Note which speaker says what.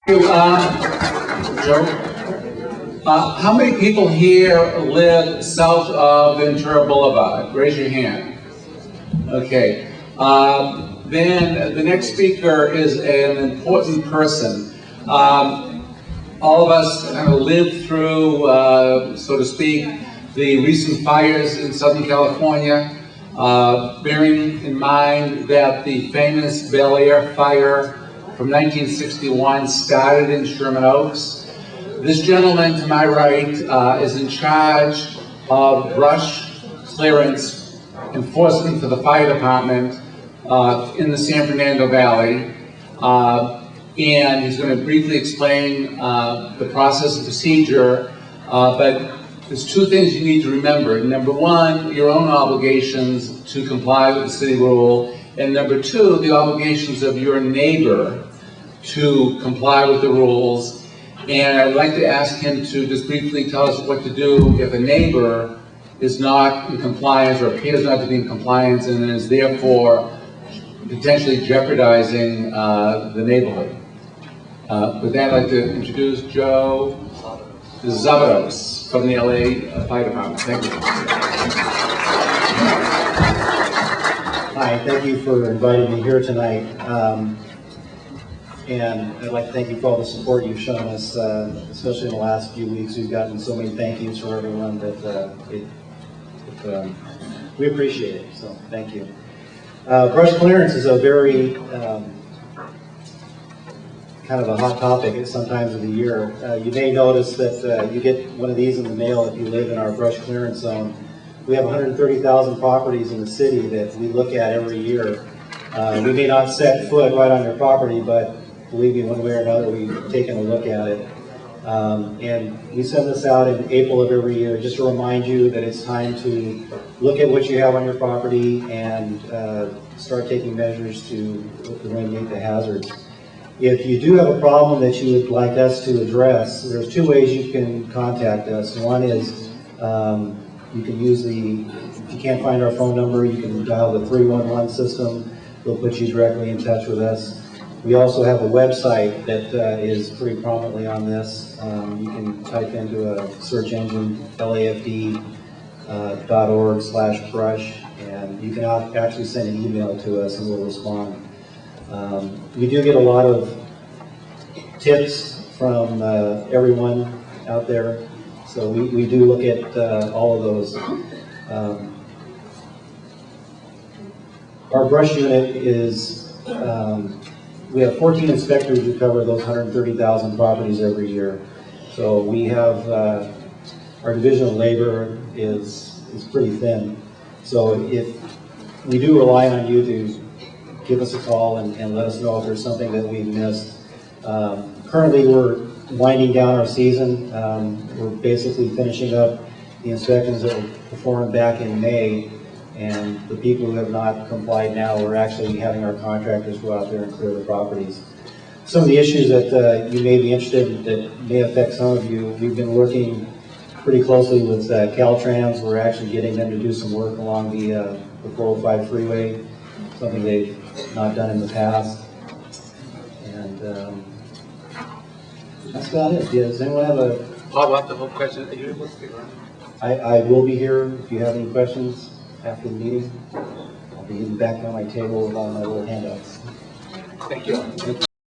Speaker 1: Joe, how many people here live south of Ventura Boulevard? Raise your hand. Okay. Then the next speaker is an important person. All of us kind of lived through, so to speak, the recent fires in Southern California, bearing in mind that the famous Bel Air fire from 1961 started in Sherman Oaks. This gentleman to my right is in charge of brush clearance enforcement for the fire department in the San Fernando Valley. And he's going to briefly explain the process and procedure, but there's two things you need to remember. Number one, your own obligations to comply with the city rule, and number two, the obligations of your neighbor to comply with the rules. And I'd like to ask him to just briefly tell us what to do if a neighbor is not in compliance or appears not to be in compliance and is therefore potentially jeopardizing the neighborhood. With that, I'd like to introduce Joe Szabados from the LA Fire Department. Thank you.
Speaker 2: Hi, thank you for inviting me here tonight. And I'd like to thank you for all the support you've shown us, especially in the last few weeks. We've gotten so many thank yous from everyone that we appreciate it, so thank you. Brush clearance is a very kind of a hot topic at some times of the year. You may notice that you get one of these in the mail if you live in our brush clearance zone. We have 130,000 properties in the city that we look at every year. We may not set foot right on your property, but believe me, one way or another, we've taken a look at it. And we send this out in April of every year just to remind you that it's time to look at what you have on your property and start taking measures to eliminate the hazards. If you do have a problem that you would like us to address, there's two ways you can contact us. One is you can use if you can't find our phone number, you can dial the 311 system. We'll put you directly in touch with us. We also have a website that is pretty prominently on this. You can type into a search engine, lafd.org/brush, and you can actually send an email to us and we'll respond. We do get a lot of tips from everyone out there, so we do look at all of those. Our brush unit is, we have 14 inspectors who cover those 130,000 properties every year. So we have, our division of labor is pretty thin. So if we do rely on you to give us a call and let us know if there's something that we've missed. Currently we're winding down our season. We're basically finishing up the inspections that were performed back in May, and the people who have not complied now, we're actually having our contractors go out there and clear the properties. Some of the issues that you may be interested in that may affect some of you, we've been working pretty closely with Caltrans. We're actually getting them to do some work along the 405 freeway, something they've not done in the past. And that's about it. Does anyone have a...
Speaker 1: Follow-up the whole question. Are you able to speak around?
Speaker 2: I will be here if you have any questions after the meeting. I'll be getting back on my table with all my little handouts.
Speaker 1: Thank you.